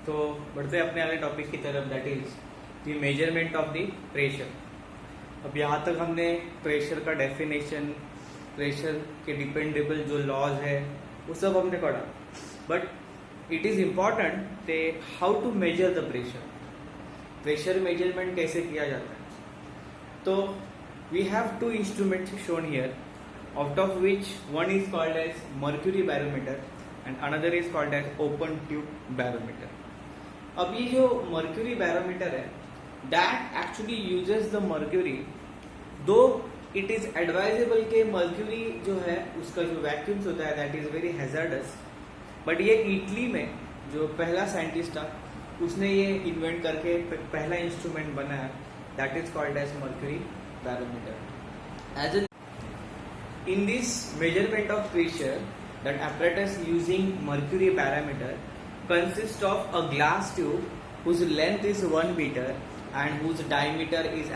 तो बढ़ते हैं अपने अगले टॉपिक की तरफ, that is the measurement of the pressure. अब यहाँ तक हमने प्रेशर का डेफिनेशन, प्रेशर के डिपेंडेबल जो लॉज है वो सब हमने पढ़ा, बट इट इज इम्पॉर्टेंट कि how to measure the pressure, pressure measurement कैसे किया जाता है। तो we have two instruments shown here, out of which one is called as mercury barometer and another is called as open tube barometer. अब ये जो mercury barometer है, that actually uses the mercury, though it is advisable कि mercury जो है उसका जो vacuum होता है that is very hazardous, but ये इटली में जो पहला साइंटिस्ट था उसने ये इन्वेंट करके पहला इंस्ट्रूमेंट बनाया, that is called as mercury barometer. As a In this measurement of pressure, that apparatus using mercury barometer consists of a glass tube whose length is 1 meter and whose diameter is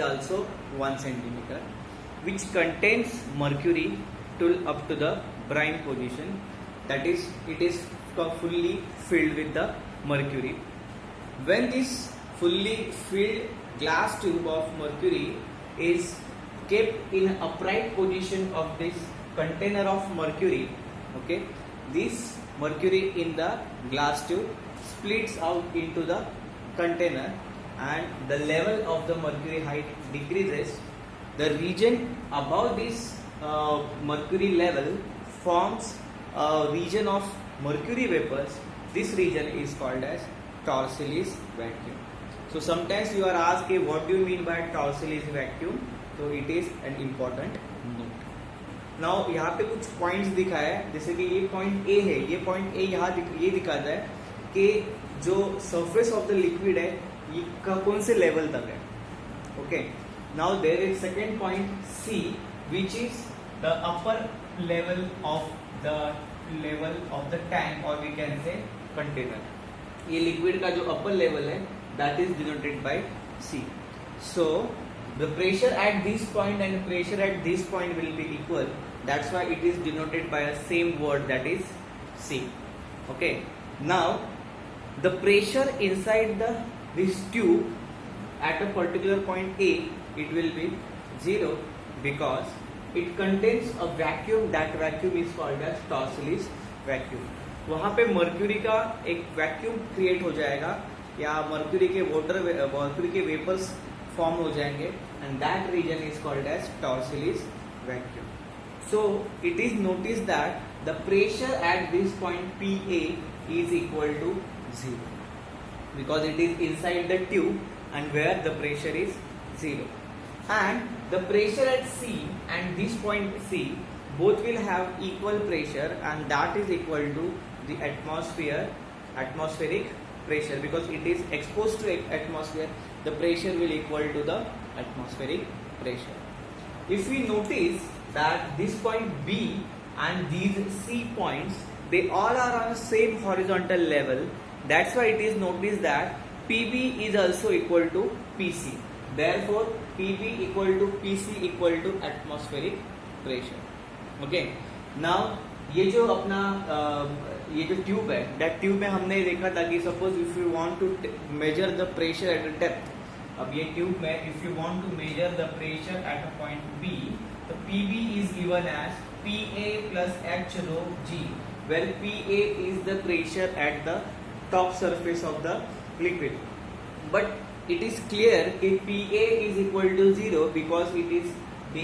also 1 centimeter, which contains mercury till up to the brine position. That is, it is fully filled with the mercury. When this fully filled glass tube of mercury is kept in upright position of this container of mercury, okay, this mercury in the glass tube splits out into the container and the level of the mercury height decreases. The region above this mercury level forms a region of mercury vapors. This region is called as Torsades vacuum. So sometimes you are asked, what do you mean by Torsades vacuum? तो it is an important note. Now यहाँ पे कुछ points दिखाया है, जैसे कि ये point A है, ये पॉइंट ए यहाँ ये दिखाता है कि जो सरफेस ऑफ द लिक्विड है ये का कौन से लेवल तक है। Okay, now there is second point C which is the upper level of the tank और वी कैन से कंटेनर। ये लिक्विड का जो अपर लेवल है that is denoted by C. So the pressure at this point and pressure at this point will be equal. That's why it is denoted by a same word, that is C. Okay. Now the pressure inside this tube at a particular point A, it will be 0 because it contains a vacuum. That vacuum is called as Torsades vacuum. वहाँ पे mercury का एक vacuum create हो जाएगा या mercury के vapours form हो जाएंगे and that region is called as Torsades vacuum. So it is noticed that the pressure at this point PA is equal to 0 because it is inside the tube and where the pressure is 0, and the pressure at C and this point C both will have equal pressure and that is equal to the atmospheric pressure because it is exposed to atmosphere. The pressure will equal to the atmospheric pressure. If we notice that this point B and these C points, they all are on the same horizontal level, that's why it is noticed that PB is also equal to PC. Therefore PB equal to PC equal to atmospheric pressure. Okay, now ये जो अपना ये जो tube है, that tube में हमने देखा था कि suppose if you want to measure the pressure at a depth, अब ये ट्यूब में if you want to measure the pressure at a point B, तो PB is given as PA plus H rho G, where PA is the pressure at the top surface of the liquid, but it is clear कि PA is equal to 0 because it is the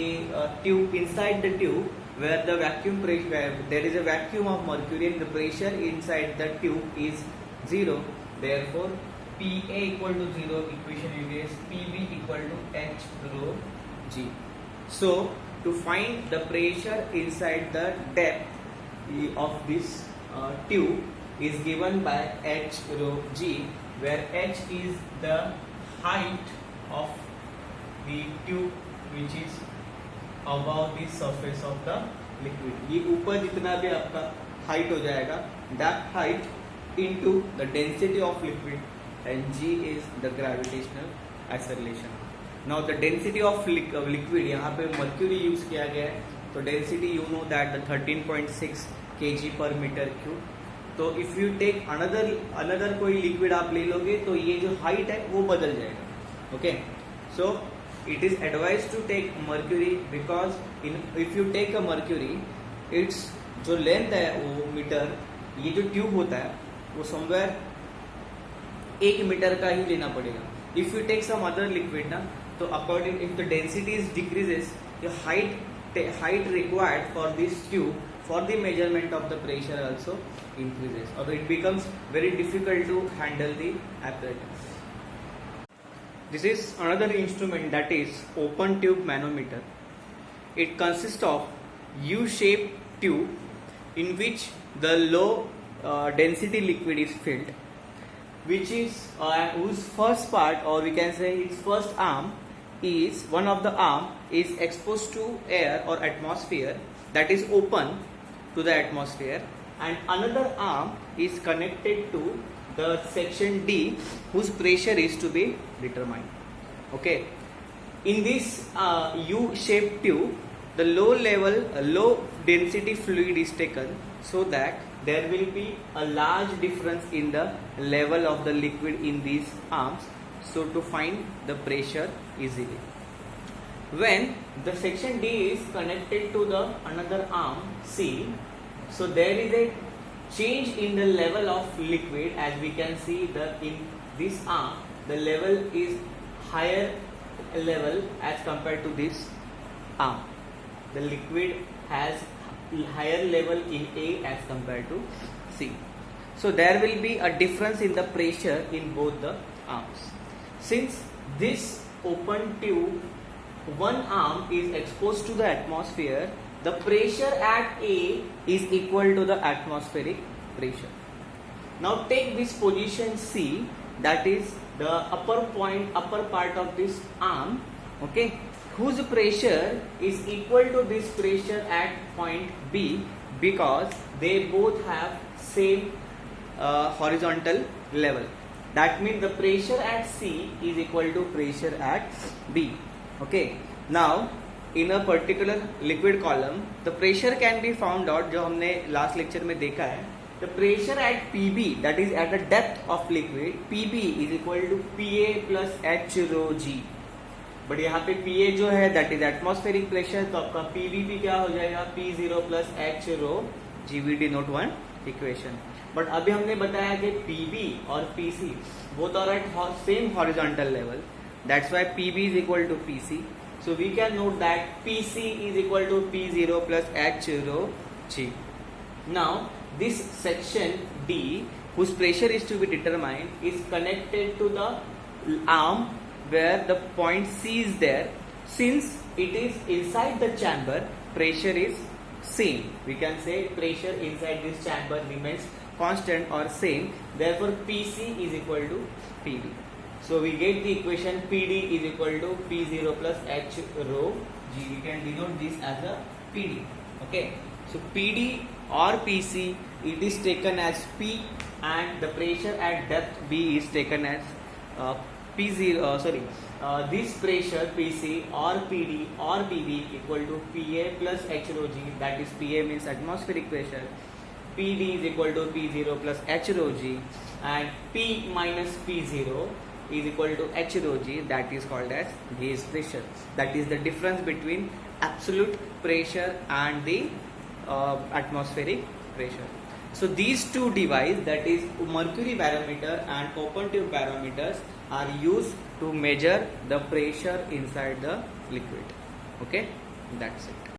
tube inside the tube where the vacuum pressure, there is a vacuum of mercury and the pressure inside the tube is 0. Therefore PA equal to 0, equation is PB equal to H rho G. So to find the pressure inside the depth of this tube is given by H rho G, where H is the height of the tube which is above the surface of the liquid. ये ऊपर जितना भी आपका height हो जाएगा, that height into the density of liquid, and G is the gravitational acceleration. Now the density of liquid, यहाँ पे mercury use किया गया है, तो density you know that the 13.6 kg per meter cube, तो इफ यू टेक अनदर कोई liquid आप ले लोगे तो ये जो हाइट है वो बदल जाएगा. Okay, so it is advise to take mercury because if you take a mercury it's जो लेंथ है वो मीटर, ये जो ट्यूब होता है वो समवेयर 1 मीटर का ही लेना पड़ेगा. If you take some other liquid ना, तो according if the density is decreases, the height required for this tube for the measurement of the pressure also increases, or it becomes very difficult to handle the apparatus. This is another instrument, that is open tube manometer. It consists of U-shaped tube in which the low density liquid is filled, which is whose first part, or we can say its first arm, is one of the arm is exposed to air or atmosphere, that is open to the atmosphere, and another arm is connected to the section D whose pressure is to be determined. Okay, in this U-shaped tube, the low density fluid is taken so that there will be a large difference in the level of the liquid in these arms, so to find the pressure easily. When the section D is connected to the another arm C, so there is a change in the level of liquid. As we can see, in this arm the level is higher level as compared to this arm. The liquid has higher level in A as compared to C, so there will be a difference in the pressure in both the arms. Since this open tube, one arm is exposed to the atmosphere, the pressure at A is equal to the atmospheric pressure. Now take this position C, that is the upper part of this arm, okay, whose pressure is equal to this pressure at point B, because they both have same horizontal level. That means the pressure at C is equal to pressure at B. Okay, now in a particular liquid column, the pressure can be found out, जो हमने last lecture में देखा है. The pressure at PB, that is at the depth of liquid, PB is equal to PA plus H rho G. But यहाँ पे PA जो है that is atmospheric pressure, तो आपका PBP क्या हो जाएगा, P0 plus H rho G. We denote one equation. But अभी हमने बताया कि PB और PC both are at same horizontal level. That's why PB is equal to PC. So we can note that PC is equal to P0 plus H rho G. Now this section D, whose pressure is to be determined, is connected to the arm where the point C is there. Since it is inside the chamber, pressure is same. We can say pressure inside this chamber remains constant or same, therefore PC is equal to PB. So we get the equation PD is equal to P0 plus H rho G. We can denote this as a PD. Okay, so PD or PC, it is taken as P, and the pressure at depth B is taken as P0. This pressure PC or PD or PB equal to PA plus H rho G, that is PA means atmospheric pressure, PD is equal to P0 plus H rho G, and P minus P0 is equal to H rho G, that is called as gauge pressure. That is the difference between absolute pressure and the atmospheric pressure. So these two devices, that is mercury barometer and open tube barometers, are used to measure the pressure inside the liquid. Okay, that's it.